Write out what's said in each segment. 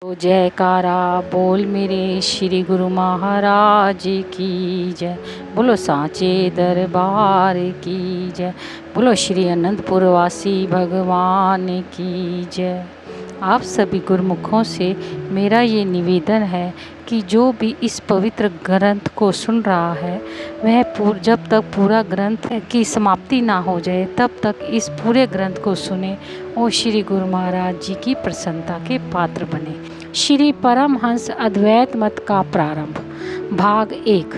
तो जयकारा बोल मेरे श्री गुरु महाराज की जय। बोलो सांचे दरबार की जय। बोलो श्री अनंतपुर वासी भगवान की जय। आप सभी गुरुमुखों से मेरा ये निवेदन है कि जो भी इस पवित्र ग्रंथ को सुन रहा है वह जब तक पूरा ग्रंथ की समाप्ति ना हो जाए तब तक इस पूरे ग्रंथ को सुने और श्री गुरु महाराज जी की प्रसन्नता के पात्र बने। श्री परमहंस अद्वैत मत का प्रारंभ। भाग 1।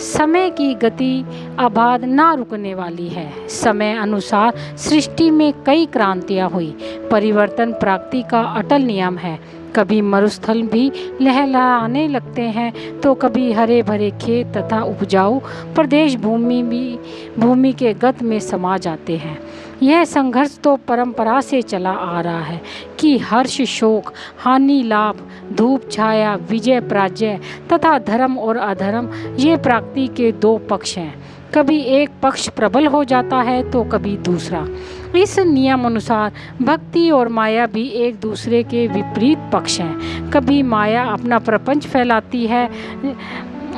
समय की गति अबाध ना रुकने वाली है। समय अनुसार सृष्टि में कई क्रांतियां हुई। परिवर्तन प्रकृति का अटल नियम है। कभी मरुस्थल भी लहलहाने लगते हैं तो कभी हरे भरे खेत तथा उपजाऊ प्रदेश भूमि के गत में समा जाते हैं। यह संघर्ष तो परंपरा से चला आ रहा है कि हर्ष शोक हानि लाभ धूप छाया विजय पराजय तथा धर्म और अधर्म ये प्रकृति के दो पक्ष हैं। कभी एक पक्ष प्रबल हो जाता है तो कभी दूसरा। इस नियम अनुसार भक्ति और माया भी एक दूसरे के विपरीत पक्ष हैं। कभी माया अपना प्रपंच फैलाती है,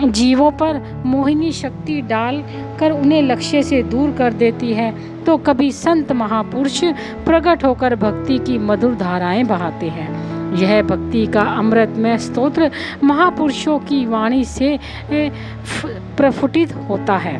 जीवों पर मोहिनी शक्ति डाल कर उन्हें लक्ष्य से दूर कर देती है, तो कभी संत महापुरुष प्रकट होकर भक्ति की मधुर धाराएं बहाते हैं। यह भक्ति का अमृतमय स्तोत्र महापुरुषों की वाणी से प्रफुटित होता है।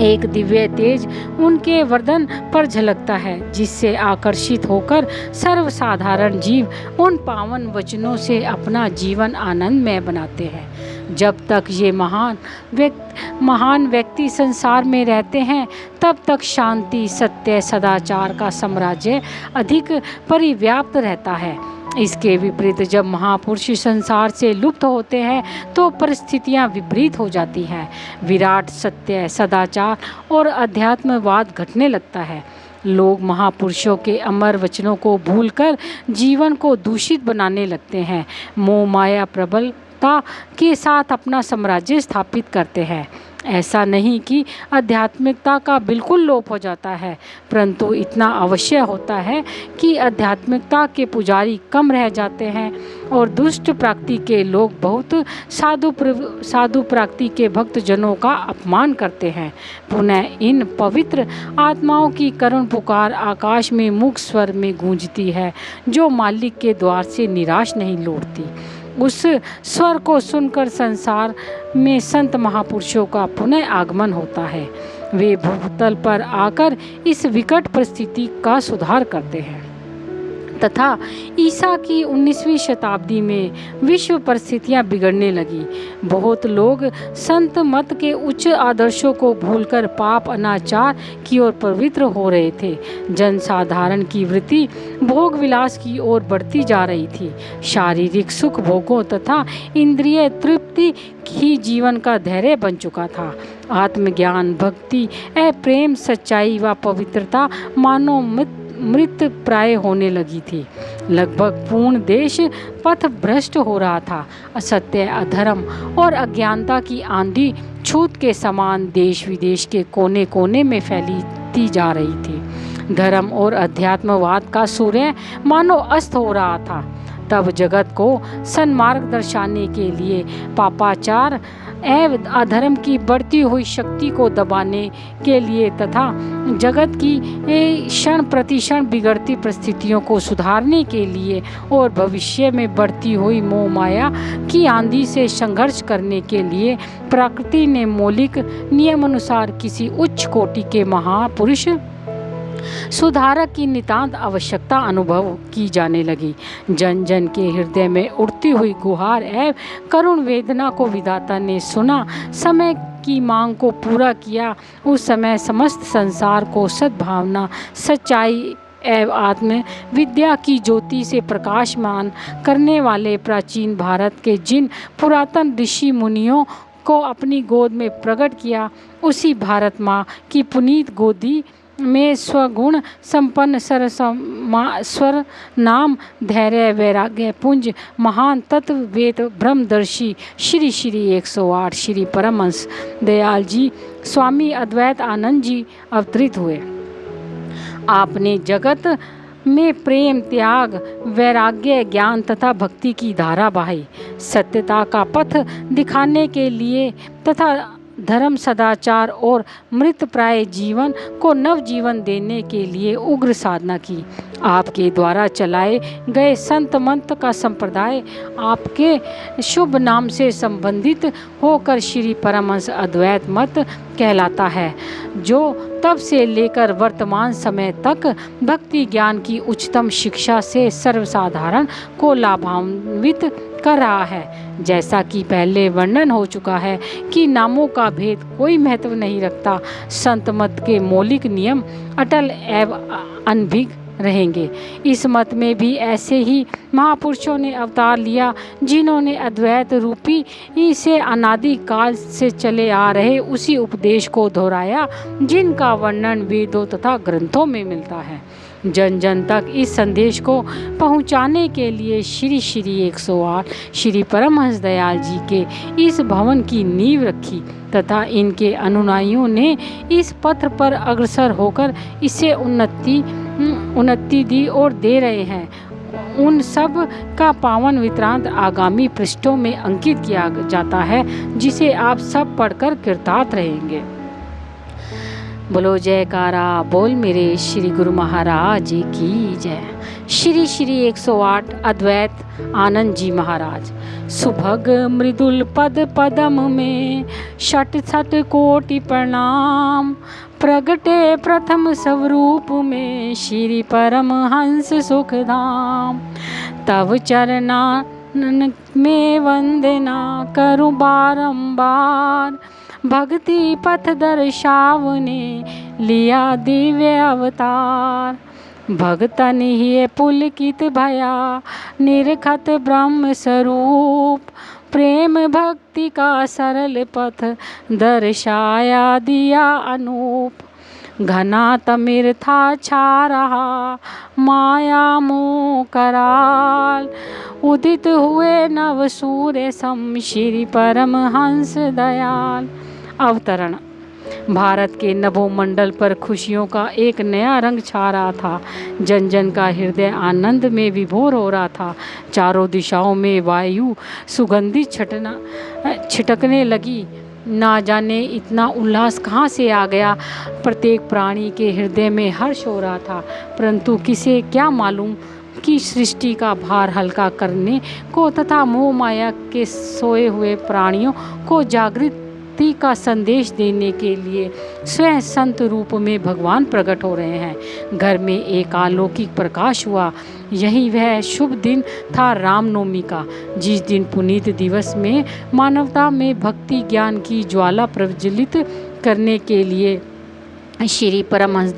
एक दिव्य तेज उनके वरदन पर झलकता है जिससे आकर्षित होकर सर्वसाधारण जीव उन पावन वचनों से अपना जीवन आनंदमय बनाते हैं। जब तक ये महान व्यक्ति संसार में रहते हैं तब तक शांति सत्य सदाचार का साम्राज्य अधिक परिव्याप्त रहता है। इसके विपरीत जब महापुरुष संसार से लुप्त होते हैं तो परिस्थितियां विपरीत हो जाती हैं। विराट सत्य सदाचार और अध्यात्मवाद घटने लगता है। लोग महापुरुषों के अमर वचनों को भूलकर जीवन को दूषित बनाने लगते हैं। मोह माया प्रबलता के साथ अपना साम्राज्य स्थापित करते हैं। ऐसा नहीं कि आध्यात्मिकता का बिल्कुल लोप हो जाता है, परंतु इतना अवश्य होता है कि आध्यात्मिकता के पुजारी कम रह जाते हैं और दुष्ट प्रकृति के लोग बहुत साधु प्रकृति के भक्त जनों का अपमान करते हैं। पुनः इन पवित्र आत्माओं की करुण पुकार आकाश में मूक स्वर में गूंजती है, जो मालिक के द्वार से निराश नहीं लौटती। उस स्वर को सुनकर संसार में संत महापुरुषों का पुनः आगमन होता है। वे भूतल पर आकर इस विकट परिस्थिति का सुधार करते हैं तथा ईसा की 19वीं शताब्दी में विश्व परिस्थितियां बिगड़ने लगी। बहुत लोग संत मत के उच्च आदर्शों को भूलकर पाप अनाचार की ओर प्रवृत्त हो रहे थे। जनसाधारण की वृत्ति भोग विलास की ओर बढ़ती जा रही थी। शारीरिक सुख भोगों तथा इंद्रिय तृप्ति ही जीवन का धैर्य बन चुका था। आत्मज्ञान भक्ति प्रेम सच्चाई व पवित्रता मानव मृत प्राय होने लगी थी। लगभग पूर्ण देश पथ भ्रष्ट हो रहा था। असत्य अधर्म और अज्ञानता की आंधी छूत के समान देश विदेश के कोने कोने में फैलती जा रही थी। धर्म और अध्यात्मवाद का सूर्य मानो अस्त हो रहा था। तब जगत को सन्मार्ग दर्शाने के लिए पापाचार एवं अधर्म की बढ़ती हुई शक्ति को दबाने के लिए तथा जगत की क्षण प्रतिक्षण बिगड़ती परिस्थितियों को सुधारने के लिए और भविष्य में बढ़ती हुई मोह माया की आंधी से संघर्ष करने के लिए प्रकृति ने मौलिक नियमानुसार किसी उच्च कोटि के महापुरुष सुधारक की नितांत आवश्यकता अनुभव की जाने लगी। जन जन के हृदय में उठती हुई गुहार एवं करुण वेदना को विधाता ने सुना, समय की मांग को पूरा किया। उस समय समस्त संसार को सद्भावना सच्चाई एवं आत्म विद्या की ज्योति से प्रकाशमान करने वाले प्राचीन भारत के जिन पुरातन ऋषि मुनियों को अपनी गोद में प्रकट किया, उसी भारत माँ की पुनीत गोदी में स्वगुण संपन्न स्वर नाम धैर्य वैराग्य पुंज महान तत्व वेद ब्रह्मदर्शी श्री श्री 108 श्री परमहंस दयाल जी स्वामी अद्वैत आनंद जी अवतरित हुए। आपने जगत में प्रेम, त्याग, वैराग्य, ज्ञान तथा भक्ति की धारा बहाई। सत्यता का पथ दिखाने के लिए तथा धर्म, सदाचार और मृतप्राय जीवन को नव जीवन देने के लिए उग्र साधना की। आपके द्वारा चलाए गए संत मंत्र का संप्रदाय आपके शुभ नाम से संबंधित होकर श्री परमहंस अद्वैत मत कहलाता है, जो तब से लेकर वर्तमान समय तक भक्ति ज्ञान की उच्चतम शिक्षा से सर्वसाधारण को लाभान्वित कर रहा है। जैसा कि पहले वर्णन हो चुका है कि नामों का भेद कोई महत्व नहीं रखता, संत मत के मौलिक नियम अटल एवं अनभिज्ञ रहेंगे। इस मत में भी ऐसे ही महापुरुषों ने अवतार लिया, जिन्होंने अद्वैत रूपी से अनादि काल से चले आ रहे उसी उपदेश को दोहराया, जिनका वर्णन वेदों तथा ग्रंथों में मिलता है। जन जन तक इस संदेश को पहुंचाने के लिए श्री 108 श्री परमहंस दयाल जी के इस भवन की नींव रखी तथा इनके अनुयायियों ने इस पथ पर अग्रसर होकर इसे उन्नति दी और दे रहे हैं। उन सब का पावन वृत्तांत आगामी पृष्ठों में अंकित किया जाता है, जिसे आप सब पढ़कर कृतार्थ रहेंगे। बोलो जयकारा बोल मेरे श्री गुरु महाराज की जय। श्री 108 अद्वैत आनंद जी महाराज। सुभग मृदुल पद पदम में शत शत कोटि प्रणाम, प्रगटे प्रथम स्वरूप में श्री परमहंस सुखधाम। तव चरना में वंदना करूं बारंबार, भक्ति पथ दर्शावने लिया दिव्य अवतार। भगतन ही पुलकित भया निरखत ब्रह्म स्वरूप, प्रेम भक्ति का सरल पथ दर्शाया दिया अनूप। घना तमिर था छा रहा माया मोह कराल, उदित हुए नव सूर्य सम श्री परमहंस दयाल। अवतरण। भारत के नभोमंडल पर खुशियों का एक नया रंग छा रहा था। जन जन का हृदय आनंद में विभोर हो रहा था। चारों दिशाओं में वायु सुगंधित छिटकने लगी। ना जाने इतना उल्लास कहाँ से आ गया। प्रत्येक प्राणी के हृदय में हर्ष हो रहा था, परंतु किसे क्या मालूम कि सृष्टि का भार हल्का करने को तथा मोह माया के सोए हुए प्राणियों को जागृति का संदेश देने के लिए स्वयं संत रूप में भगवान प्रकट हो रहे हैं। घर में एक अलौकिक प्रकाश हुआ। यही वह शुभ दिन था रामनवमी का, जिस दिन पुनीत दिवस में मानवता में भक्ति ज्ञान की ज्वाला प्रज्वलित करने के लिए श्री परमहंस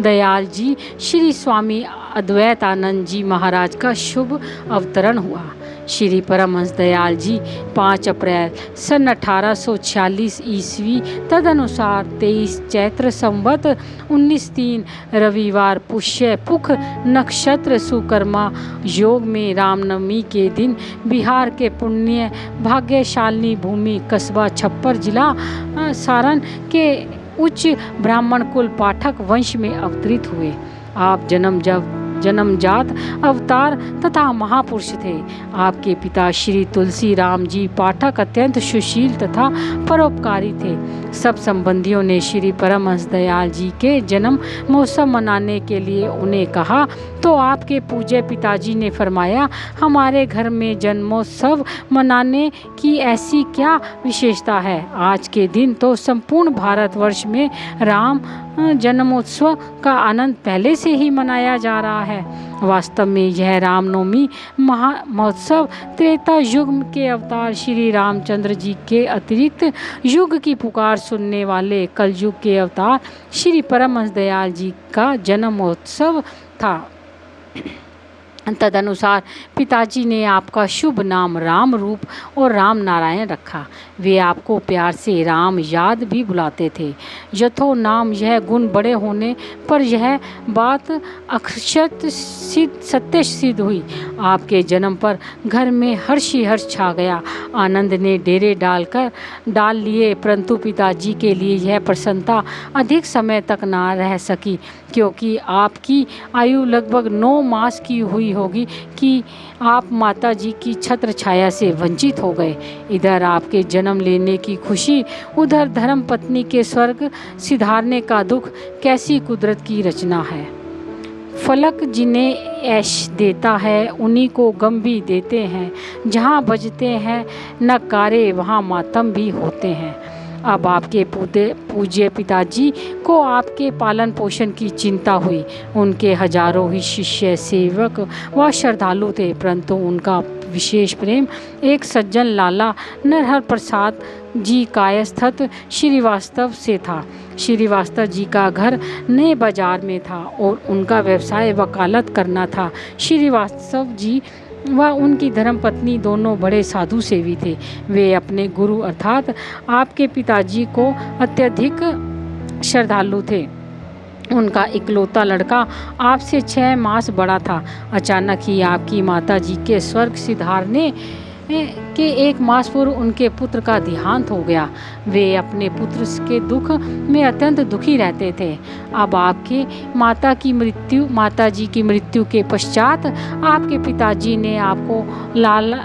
दयाल जी श्री स्वामी अद्वैतानंद जी महाराज का शुभ अवतरण हुआ। श्री परमहंस दयाल जी 5 अप्रैल सन 1846 ईस्वी तदनुसार 23 चैत्र संवत 1903 रविवार पुष्य पुख नक्षत्र सुकर्मा योग में रामनवमी के दिन बिहार के पुण्य भाग्यशालिनी भूमि कस्बा छप्पर जिला सारण के उच्च ब्राह्मण कुल पाठक वंश में अवतरित हुए। आप जन्मजात अवतार तथा महापुरुष थे। आपके पिता श्री तुलसी राम जी पाठक अत्यंत सुशील तथा परोपकारी थे। सब संबंधियों ने श्री परमहंस दयाल जी के जन्म महोत्सव मनाने के लिए उन्हें कहा, तो आपके पूज्य पिताजी ने फरमाया, हमारे घर में जन्मोत्सव मनाने की ऐसी क्या विशेषता है। आज के दिन तो संपूर्ण भारतवर्ष में राम जन्मोत्सव का आनंद पहले से ही मनाया जा रहा है। वास्तव में यह रामनवमी महोत्सव त्रेता युग के अवतार श्री रामचंद्र जी के अतिरिक्त युग की पुकार सुनने वाले कलयुग के अवतार श्री परमहंस दयाल जी का जन्म महोत्सव था। तदनुसार पिताजी ने आपका शुभ नाम राम रूप और राम नारायण रखा। वे आपको प्यार से राम याद भी बुलाते थे। यथो नाम यह गुण बड़े होने पर यह बात अक्षत सत्य सिद्ध हुई। आपके जन्म पर घर में हर्ष ही हर्ष छा गया। आनंद ने डेरे डाल लिए, परंतु पिताजी के लिए यह प्रसन्नता अधिक समय तक ना रह सकी, क्योंकि आपकी आयु लगभग 9 मास की हुई होगी कि आप माता जी की छत्र छाया से वंचित हो गए। इधर आपके जन्म लेने की खुशी, उधर धर्म पत्नी के स्वर्ग सिधारने का दुख, कैसी कुदरत की रचना है। फलक जिन्हें ऐश देता है उन्हीं को गम भी देते हैं। जहाँ बजते हैं नगारे वहाँ मातम भी होते हैं। अब आपके पूज्य पिताजी को आपके पालन पोषण की चिंता हुई। उनके हजारों ही शिष्य, सेवक व श्रद्धालु थे, परंतु उनका विशेष प्रेम एक सज्जन लाला नरहर प्रसाद जी कायस्थ श्रीवास्तव से था। श्रीवास्तव जी का घर नए बाजार में था और उनका व्यवसाय वकालत करना था। श्रीवास्तव जी व उनकी धर्मपत्नी दोनों बड़े साधु सेवी थे। वे अपने गुरु अर्थात आपके पिताजी को अत्यधिक श्रद्धालु थे। उनका इकलौता लड़का आपसे 6 मास बड़ा था। अचानक ही आपकी माता जी के स्वर्ग सिधारने के 1 मास पूर्व उनके पुत्र का देहांत हो गया। वे अपने पुत्र के दुख में अत्यंत दुखी रहते थे। अब आपके माता जी की मृत्यु के पश्चात आपके पिताजी ने आपको लाला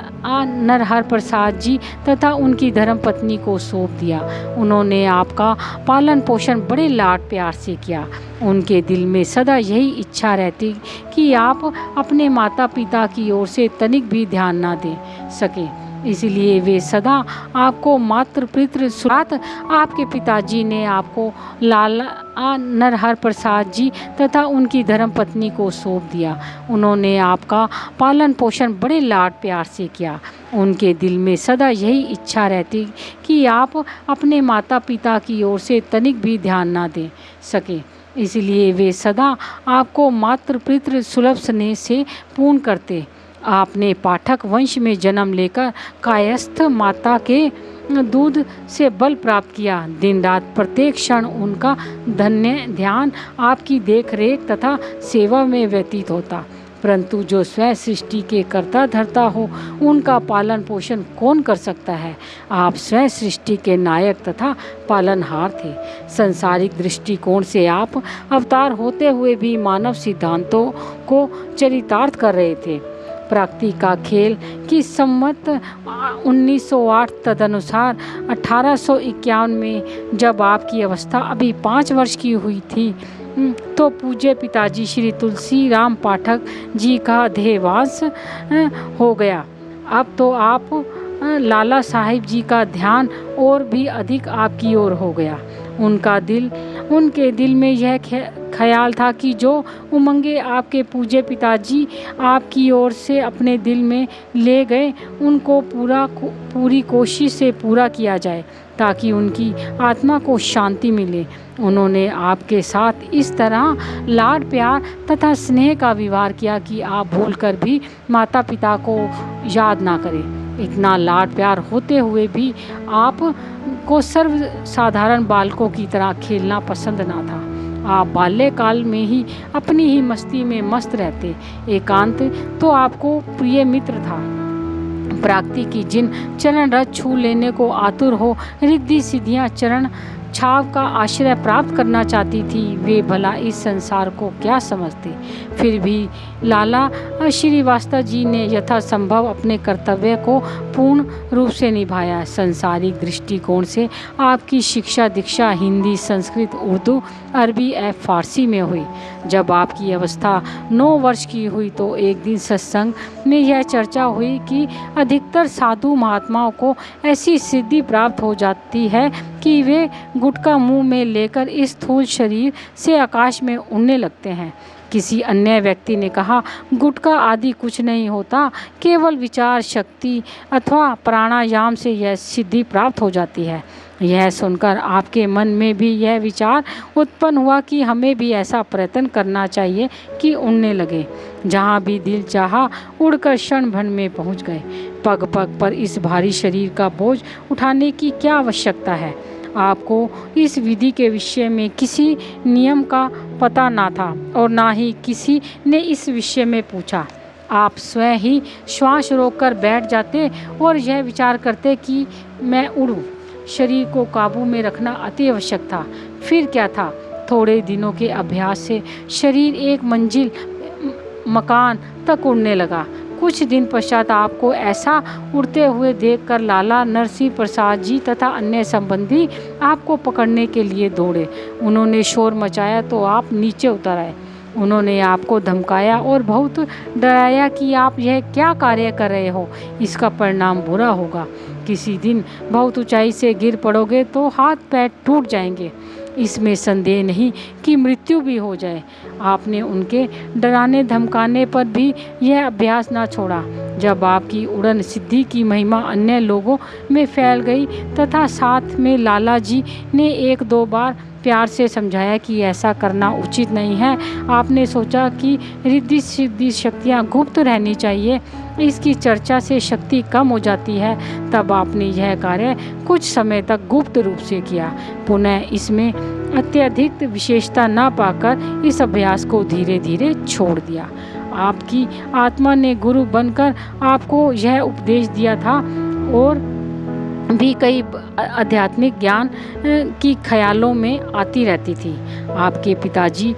नरहर प्रसाद जी तथा उनकी धर्मपत्नी को सौंप दिया। उन्होंने आपका पालन पोषण बड़े लाड प्यार से किया। उनके दिल में सदा यही इच्छा रहती कि आप अपने माता पिता की ओर से तनिक भी ध्यान ना दे सके, इसलिए वे सदा आपको मातृ पितृ सुरात आपके पिताजी ने आपको लाला नरहर प्रसाद जी तथा उनकी धर्मपत्नी को सौंप दिया। उन्होंने आपका पालन पोषण बड़े लाड प्यार से किया। उनके दिल में सदा यही इच्छा रहती कि आप अपने माता पिता की ओर से तनिक भी ध्यान ना दे सके, इसलिए वे सदा आपको मातृ पितृ सुलभ स्नेह से पूर्ण करते। आपने पाठक वंश में जन्म लेकर कायस्थ माता के दूध से बल प्राप्त किया। दिन रात प्रत्येक क्षण उनका धन्य ध्यान आपकी देख रेख तथा सेवा में व्यतीत होता। परंतु जो स्वयं सृष्टि के कर्ता धर्ता हो उनका पालन पोषण कौन कर सकता है। आप स्वयं सृष्टि के नायक तथा पालनहार थे। सांसारिक दृष्टिकोण से आप अवतार होते हुए भी मानव सिद्धांतों को चरितार्थ कर रहे थे। प्रकृति का खेल की सम्मत 1908 तदनुसार 1851 में जब आपकी अवस्था अभी 5 वर्ष की हुई थी तो पूज्य पिताजी श्री तुलसी राम पाठक जी का देहांत हो गया। अब तो आप लाला साहिब जी का ध्यान और भी अधिक आपकी ओर हो गया। उनके दिल में यह ख्याल था कि जो उमंगे आपके पूज्य पिताजी आपकी ओर से अपने दिल में ले गए उनको पूरी कोशिश से पूरा किया जाए ताकि उनकी आत्मा को शांति मिले। उन्होंने आपके साथ इस तरह लाड प्यार तथा स्नेह का व्यवहार किया कि आप भूलकर भी माता पिता को याद ना करें। इतना लाड प्यार होते हुए भी आप को सर्वसाधारण बालकों की तरह खेलना पसंद ना था। आप बाल्यकाल में ही अपनी ही मस्ती में मस्त रहते। एकांत तो आपको प्रिय मित्र था। प्रकृति की जिन चरण रज छू लेने को आतुर हो रिद्धि सिद्धियां चरण छाव का आश्रय प्राप्त करना चाहती थी, वे भला इस संसार को क्या समझते। फिर भी लाला श्रीवास्तव जी ने यथासंभव अपने कर्तव्य को पूर्ण रूप से निभाया। सांसारिक दृष्टिकोण से आपकी शिक्षा दीक्षा हिंदी, संस्कृत, उर्दू, अरबी एवं फारसी में हुई। जब आपकी अवस्था 9 वर्ष की हुई तो एक दिन सत्संग में यह चर्चा हुई कि अधिकतर साधु महात्माओं को ऐसी सिद्धि प्राप्त हो जाती है कि वे गुटका मुंह में लेकर इस स्थूल शरीर से आकाश में उड़ने लगते हैं। किसी अन्य व्यक्ति ने कहा, गुटखा आदि कुछ नहीं होता, केवल विचार शक्ति अथवा प्राणायाम से यह सिद्धि प्राप्त हो जाती है। यह सुनकर आपके मन में भी यह विचार उत्पन्न हुआ कि हमें भी ऐसा प्रयत्न करना चाहिए कि उड़ने लगे। जहाँ भी दिल चाहा उड़कर क्षण भर में पहुँच गए। पग पग पर इस भारी शरीर का बोझ उठाने की क्या आवश्यकता है। आपको इस विधि के विषय में किसी नियम का पता ना था और ना ही किसी ने इस विषय में पूछा। आप स्वयं ही श्वास रोककर बैठ जाते और यह विचार करते कि मैं उड़ूं। शरीर को काबू में रखना अति आवश्यक था। फिर क्या था, थोड़े दिनों के अभ्यास से शरीर एक मंजिल मकान तक उड़ने लगा। कुछ दिन पश्चात आपको ऐसा उड़ते हुए देखकर लाला नरसिंह प्रसाद जी तथा अन्य संबंधी आपको पकड़ने के लिए दौड़े। उन्होंने शोर मचाया तो आप नीचे उतर आए। उन्होंने आपको धमकाया और बहुत डराया कि आप यह क्या कार्य कर रहे हो, इसका परिणाम बुरा होगा। किसी दिन बहुत ऊंचाई से गिर पड़ोगे तो हाथ पैर टूट जाएंगे, इसमें संदेह नहीं कि मृत्यु भी हो जाए। आपने उनके डराने धमकाने पर भी यह अभ्यास ना छोड़ा। जब आपकी उड़न सिद्धि की महिमा अन्य लोगों में फैल गई तथा साथ में लाला जी ने एक दो बार प्यार से समझाया कि ऐसा करना उचित नहीं है, आपने सोचा कि रिद्धि सिद्धि शक्तियाँ गुप्त रहनी चाहिए, इसकी चर्चा से शक्ति कम हो जाती है। तब आपने यह कार्य कुछ समय तक गुप्त रूप से किया। पुनः इसमें अत्यधिक विशेषता न पाकर इस अभ्यास को धीरे धीरे छोड़ दिया। आपकी आत्मा ने गुरु बनकर आपको यह उपदेश दिया था और भी कई आध्यात्मिक ज्ञान की ख्यालों में आती रहती थी। आपके पिताजी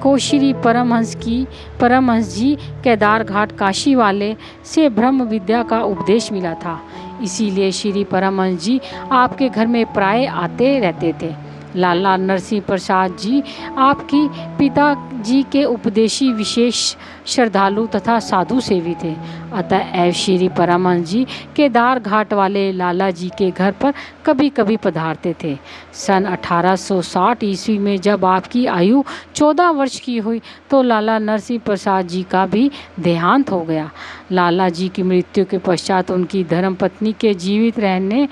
को श्री परमहंस जी केदार घाट काशी वाले से ब्रह्म विद्या का उपदेश मिला था। इसीलिए श्री परमहंस जी आपके घर में प्राय आते रहते थे। लाला नरसिंह प्रसाद जी आपकी पिताजी के उपदेशी विशेष श्रद्धालु तथा साधु सेवी थे। अतः श्री परमहंस जी केदार घाट वाले लाला जी के घर पर कभी कभी पधारते थे। सन 1860 ईस्वी में जब आपकी आयु 14 वर्ष की हुई तो लाला नरसिंह प्रसाद जी का भी देहांत हो गया। लाला जी की मृत्यु के पश्चात उनकी धर्मपत्नी के जीवित रहने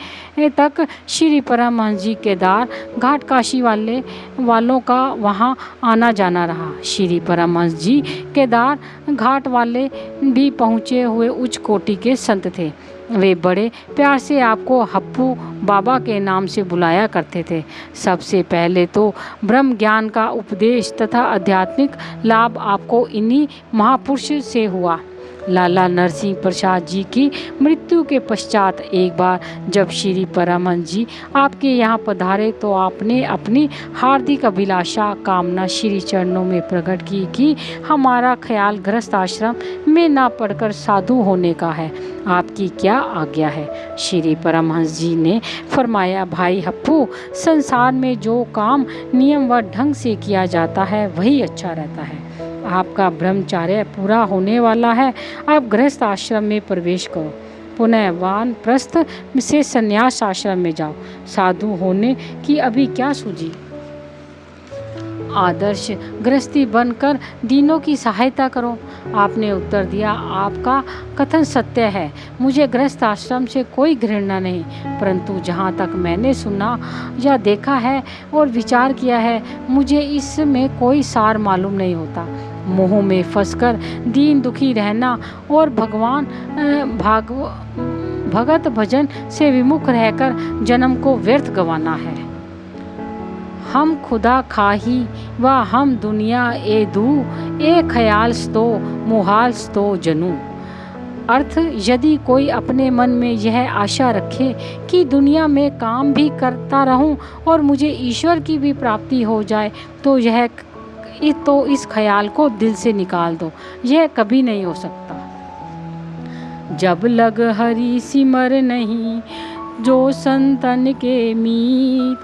तक श्री परमहंस जी केदार घाट काशी वालों का वहाँ आना जाना रहा। श्री परमहंस जी केदार घाट वाले भी पहुँचे हुए उच्च कोटि के संत थे। वे बड़े प्यार से आपको हप्पू बाबा के नाम से बुलाया करते थे। सबसे पहले तो ब्रह्म ज्ञान का उपदेश तथा आध्यात्मिक लाभ आपको इन्हीं महापुरुष से हुआ। लाला नरसिंह प्रसाद जी की मृत्यु के पश्चात एक बार जब श्री परमहंस जी आपके यहाँ पधारे तो आपने अपनी हार्दिक अभिलाषा कामना श्री चरणों में प्रकट की कि हमारा ख्याल गृहस्थ आश्रम में ना पढ़कर साधु होने का है, आपकी क्या आज्ञा है। श्री परमहंस जी ने फरमाया, भाई हप्पू, संसार में जो काम नियम व ढंग से किया जाता है वही अच्छा रहता है। आपका ब्रह्मचर्य पूरा होने वाला है, आप गृहस्थ आश्रम में प्रवेश करो। पुनः वानप्रस्थ से संन्यास आश्रम में जाओ। साधु होने की अभी क्या सूझी। आदर्श गृहस्थी बनकर दीनों की सहायता करो। आपने उत्तर दिया, आपका कथन सत्य है, मुझे गृहस्थ आश्रम से कोई घृणा नहीं, परंतु जहाँ तक मैंने सुना या देखा है और विचार किया है, मुझे इसमें कोई सार मालूम नहीं होता। मोह में फंसकर दीन दुखी रहना और भगत भजन से विमुख रहकर जन्म को व्यर्थ गंवाना है। हम खुदा खाही व हम दुनिया ए दू, ए ख्याल स्तो मुहाल स्तो जनू। अर्थ, यदि कोई अपने मन में यह आशा रखे कि दुनिया में काम भी करता रहूं और मुझे ईश्वर की भी प्राप्ति हो जाए तो इस ख्याल को दिल से निकाल दो, यह कभी नहीं हो सकता। जब लग हरि सिमर नहीं जो संतन के मीत,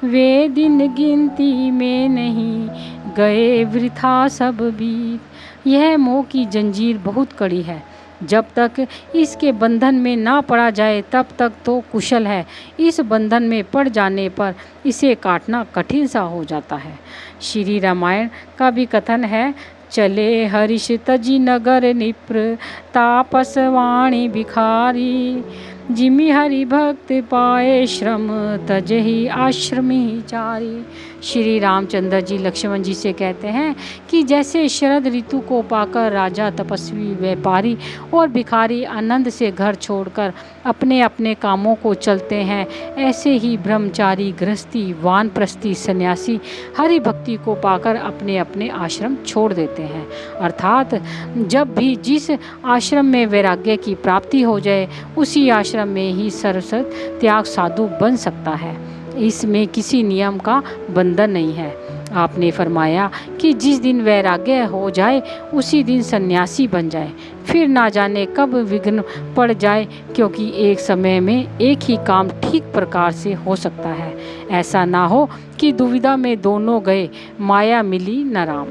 वे दिन गिनती में नहीं गए वृथा सब बीत। यह मोह की जंजीर बहुत कड़ी है, जब तक इसके बंधन में ना पड़ा जाए तब तक तो कुशल है, इस बंधन में पड़ जाने पर इसे काटना कठिन सा हो जाता है। श्री रामायण का भी कथन है, चले हरिष तजी नगर निप्र तापस वाणी भिखारी। जिमि हरि भक्त पाए श्रम तजहि आश्रमी चारी। श्री रामचंद्र जी लक्ष्मण जी से कहते हैं कि जैसे शरद ऋतु को पाकर राजा, तपस्वी, व्यापारी और भिखारी आनंद से घर छोड़कर अपने अपने कामों को चलते हैं, ऐसे ही ब्रह्मचारी, गृहस्थी, वानप्रस्थी, सन्यासी हरि भक्ति को पाकर अपने अपने आश्रम छोड़ देते हैं। अर्थात जब भी जिस आश्रम में वैराग्य की प्राप्ति हो जाए, उसी आश्रम में ही सर्वसत त्याग साधु बन सकता है। इसमें किसी नियम का बंधन नहीं है। आपने फरमाया कि जिस दिन वैराग्य हो जाए उसी दिन सन्यासी बन जाए, फिर ना जाने कब विघ्न पड़ जाए, क्योंकि एक समय में एक ही काम ठीक प्रकार से हो सकता है। ऐसा ना हो कि दुविधा में दोनों गए, माया मिली न राम।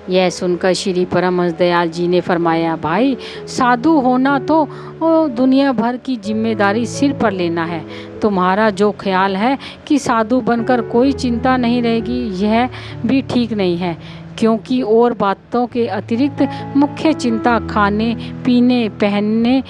यह सुनकर श्री परमहंस दयाल जी ने फरमाया, भाई साधु होना तो दुनिया भर की जिम्मेदारी सिर पर लेना है। तुम्हारा जो ख्याल है कि साधु बनकर कोई चिंता नहीं रहेगी, यह भी ठीक नहीं है, क्योंकि और बातों के अतिरिक्त मुख्य चिंता खाने, पीने, पहनने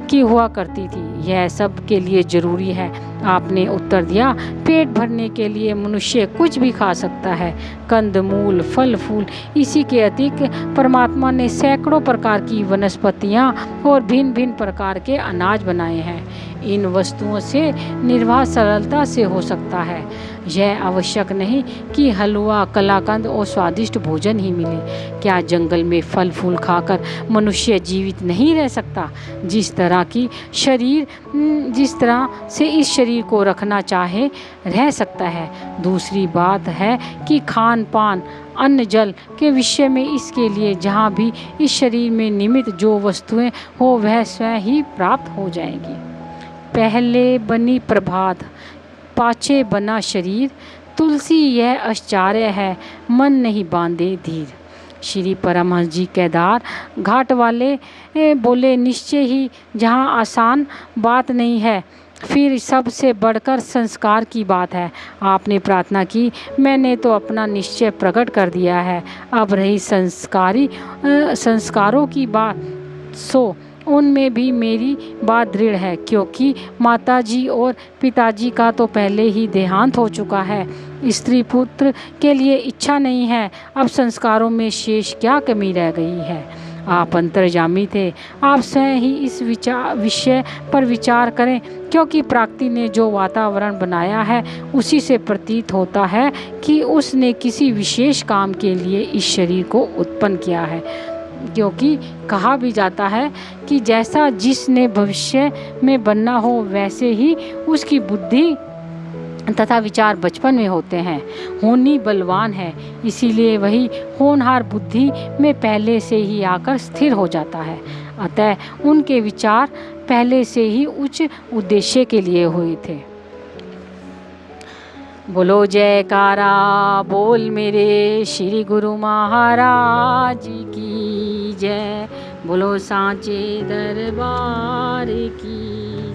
की हुआ करती थी। यह सब के लिए ज़रूरी है। आपने उत्तर दिया, पेट भरने के लिए मनुष्य कुछ भी खा सकता है, कंद मूल, फल फूल। इसी के अतिरिक्त परमात्मा ने सैकड़ों प्रकार की वनस्पतियाँ और भिन्न भिन्न प्रकार के अनाज बनाए हैं। इन वस्तुओं से निर्वाह सरलता से हो सकता है। यह आवश्यक नहीं कि हलवा, कलाकंद और स्वादिष्ट भोजन ही मिले। क्या जंगल में फल फूल खाकर मनुष्य जीवित नहीं रह सकता? जिस तरह से इस शरीर को रखना चाहे रह सकता है। दूसरी बात है कि खान पान, अन्न जल के विषय में इसके लिए जहाँ भी इस शरीर में निमित्त जो वस्तुएं हो वह स्वयं ही प्राप्त हो जाएगी। पहले बनी प्रभात, पाछे बना शरीर, तुलसी यह आश्चर्य है, मन नहीं बांधे धीर। श्री परमहंस जी केदार घाट वाले बोले, निश्चय ही जहाँ आसान बात नहीं है, फिर सबसे बढ़कर संस्कार की बात है। आपने प्रार्थना की, मैंने तो अपना निश्चय प्रकट कर दिया है। अब रही संस्कारों की बात, सो उनमें भी मेरी बात दृढ़ है, क्योंकि माताजी और पिताजी का तो पहले ही देहांत हो चुका है। स्त्री पुत्र के लिए इच्छा नहीं है। अब संस्कारों में शेष क्या कमी रह गई है? आप अंतर्यामी थे, आप स्वयं ही इस विषय पर विचार करें, क्योंकि प्रकृति ने जो वातावरण बनाया है उसी से प्रतीत होता है कि उसने किसी विशेष काम के लिए इस शरीर को उत्पन्न किया है। क्योंकि कहा भी जाता है कि जैसा जिसने भविष्य में बनना हो वैसे ही उसकी बुद्धि तथा विचार बचपन में होते हैं। होनी बलवान है, इसीलिए वही होनहार बुद्धि में पहले से ही आकर स्थिर हो जाता है। अतः उनके विचार पहले से ही उच्च उद्देश्य के लिए हुए थे। बोलो जयकारा बोल मेरे श्री गुरु महाराज की जय। बोलो सांचे दरबार की